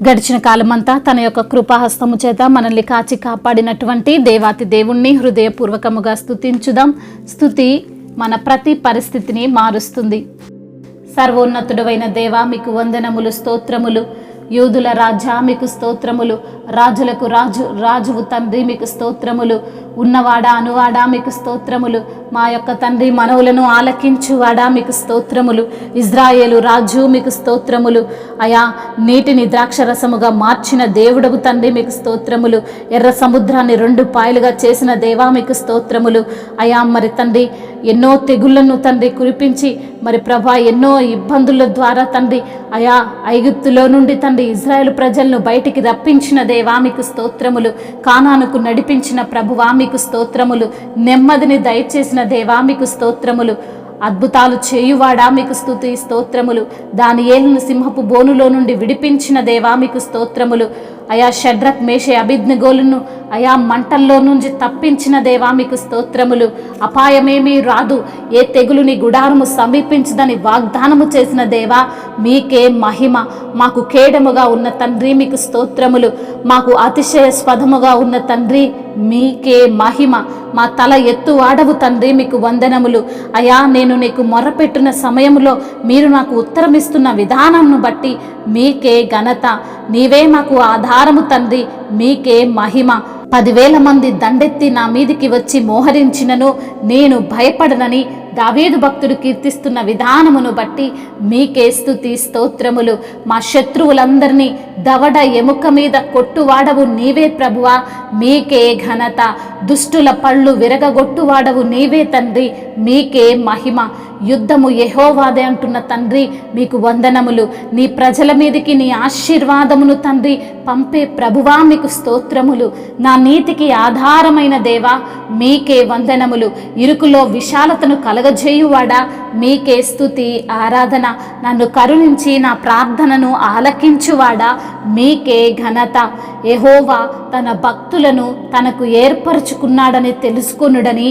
గడిచిన కాలమంతా తన యొక్క కృపాహస్తము చేత మనల్ని కాచి కాపాడినటువంటి దేవాతి దేవుణ్ణి హృదయపూర్వకముగా స్తుతించుదాం. స్తుతి మన ప్రతి పరిస్థితిని మారుస్తుంది. సర్వోన్నతుడైన దేవా, మీకు వందనములు, స్తోత్రములు. యూదుల రాజా, మీకు స్తోత్రములు. రాజులకు రాజువు తండ్రి, మీకు స్తోత్రములు. ఉన్నవాడా అనువాడా, మీకు స్తోత్రములు. మా యొక్క తండ్రి మనవులను ఆలకించువాడా, మీకు స్తోత్రములు. ఇజ్రాయేలు రాజు, మీకు స్తోత్రములు. అయా, నీటిని ద్రాక్షరసముగా మార్చిన దేవుడవు తండ్రి, మీకు స్తోత్రములు. ఎర్ర సముద్రాన్ని 2 పాయలుగా చేసిన దేవా, మీకు స్తోత్రములు. అయా, మరి తండ్రి ఎన్నో తెగుళ్లను తండ్రి కురిపించి, మరి ప్రభా ఎన్నో ఇబ్బందుల ద్వారా తండ్రి అయా ఐగుప్తులో నుండి తండ్రి ఇజ్రాయేలు ప్రజలను బయటికి రప్పించిన దేవా, మీకు స్తోత్రములు. కానానుకు నడిపించిన ప్రభువా, మీకు స్తోత్రములు. నెమ్మదిని దయచేసిన దేవా, మీకు స్తోత్రములు. అద్భుతాలు చేయువాడా, మీకు స్తుతి స్తోత్రములు. దానియేలును సింహపు బోనులో నుండి విడిపించిన దేవా, మీకు స్తోత్రములు. అయా షడ్రక్ మేషే అబేద్నెగోలను అయా మంటల్లో నుంచి తప్పించిన దేవా, మీకు స్తోత్రములు. అపాయమేమీ రాదు, ఏ తెగులుని గుడారము సమీపించదని వాగ్దానము చేసిన దేవా, మీకే మహిమ. మాకు కేడముగా ఉన్న తండ్రి, మీకు స్తోత్రములు. మాకు అతిశయస్పదముగా ఉన్న తండ్రి, మీకే మహిమ. మా తల ఎత్తువాడవు తండ్రి, మీకు వందనములు. అయా, నేను నీకు మొర్రపెట్టిన సమయంలో మీరు నాకు ఉత్తరమిస్తున్న విధానంను బట్టి మీకే ఘనత. నీవే మాకు ఆధారము తండ్రి, మీకే మహిమ. 10,000 మంది దండెత్తి నా మీదికి వచ్చి మోహరించినను నేను భయపడనని దావీదు భక్తుడు కీర్తిస్తున్న విధానమును బట్టి మీకే స్తుతి స్తోత్రములు. మా శత్రువులందరినీ దవడ ఎముక మీద కొట్టువాడవు నీవే ప్రభువా, మీకే ఘనత. దుష్టుల పళ్ళు విరగగొట్టువాడవు నీవే తండ్రి, మీకే మహిమ. యుద్ధము యెహోవాదే అంటున్న తండ్రి, మీకు వందనములు. నీ ప్రజల మీదికి నీ ఆశీర్వాదమును తండ్రి పంపే ప్రభువా, మీకు స్తోత్రములు. నా నీతికి ఆధారమైన దేవా, మీకే వందనములు. ఇరుకులో విశాలతను కలగజేయువాడా, మీకే స్తుతి ఆరాధన. నన్ను కరుణించి నా ప్రార్థనను ఆలకించువాడా, మీకే ఘనత. యెహోవా తన భక్తులను తనకు ఏర్పరచుకున్నాడని తెలుసుకొనుడని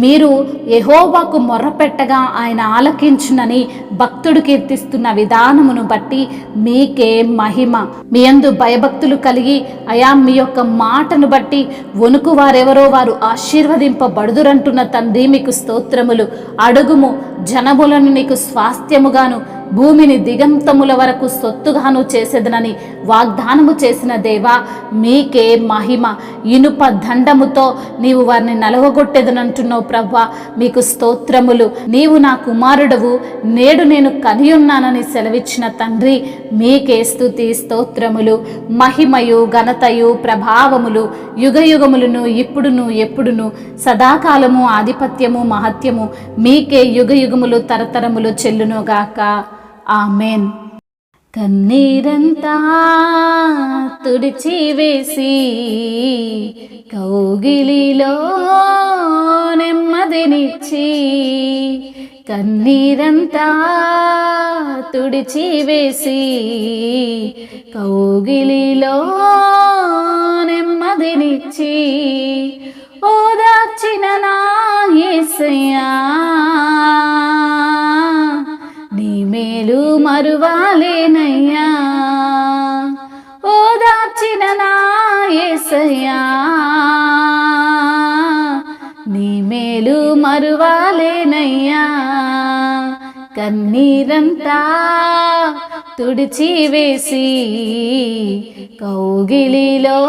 మీరు యెహోవాకు మొర్రపెట్టగా ఆయన ఆలకించునని భక్తుడు కీర్తిస్తున్న విధానమును బట్టి మీకే మహిమ. మీ యందు భయభక్తులు కలిగి అయా మీ యొక్క మాటను బట్టి వణుకు వారెవరో వారు ఆశీర్వదింపబడుదురంటున్న తండ్రి, మీకు స్తోత్రములు. అడుగుము, జనములను నీకు స్వాస్థ్యముగాను భూమిని దిగంతముల వరకు సొత్తుగాను చేసేదనని వాగ్దానము చేసిన దేవా, మీకే మహిమ. ఇనుప దండముతో నీవు వారిని నలవగొట్టేదనంటున్నావు ప్రభువా, మీకు స్తోత్రములు. నీవు నా కుమారుడవు, నేడు నేను కనియున్నానని సెలవిచ్చిన తండ్రి, మీకే స్తుతి స్తోత్రములు. మహిమయు ఘనతయు ప్రభావములు యుగయుగములను ఇప్పుడును ఎప్పుడును సదాకాలము ఆధిపత్యము మహత్యము మీకే యుగయుగములు తరతరములు చెల్లునుగాక. ఆమెన్. కన్నీరంతా తుడిచివేసి కౌగిలిలో నెమ్మదినిచ్చి, కన్నీరంతా తుడిచివేసి కౌగిలిలో నెమ్మదినిచ్చి ఓదార్చిన నా యేసయ్యా, నీ మేలు మరువాలేనయ్యా. ఓదార్చిన నా యేసయ్యా, నీ మేలు మరువాలేనయ్యా. కన్నీరంతా తుడిచివేసి కౌగిలిలో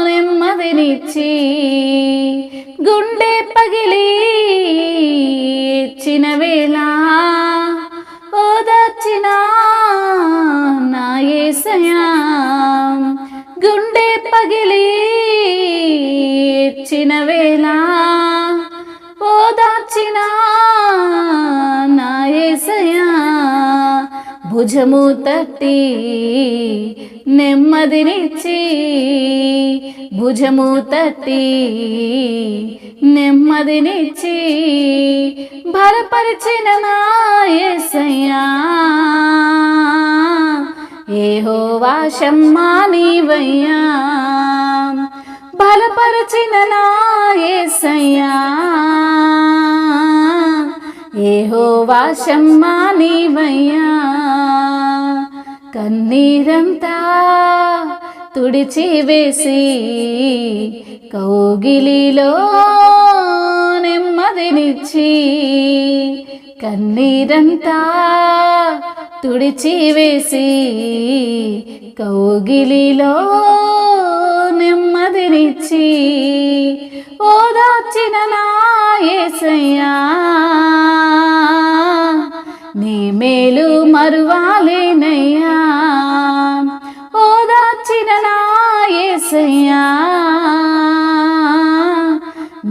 నెమ్మదినిచ్చి, గుండె పగిలి ఇచ్చిన వేళ ఓదార్చిన నా యేసయ్యా, గుండె పగిలి ఇచ్చిన వేళ ఓదార్చిన నా యేసయ్యా, భుజము తట్టి నెమ్మదినిచ్చి, భుజము తట్టి నెమ్మదినిచ్చి బలపరిచిన నా యేసయ్యా, యెహోవా షమ్మా నీవయ్యా. బలపరిచిన నా యేసయ్యా, యెహోవా షమ్మా నీవయ్యా. కన్నీరంతా తుడిచివేసి కౌగిలిలో నెమ్మదినిచ్చి, కన్నీరంతా తుడిచివేసి కౌగిలిలో నెమ్మదినిచ్చి ఓదార్చిన నా యేసయ్యా, నీ మేలు మరువాలేనయ్యా. ఓదార్చిన నా యేసయ్యా,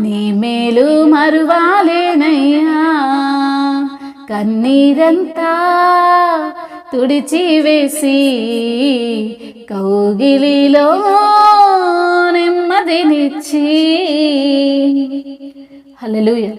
నీ మేలు మరువాలేనయ్యా. కన్నీరంతా తుడిచివేసి కౌగిలిలో నెమ్మదినిచ్చి. హల్లెలూయా.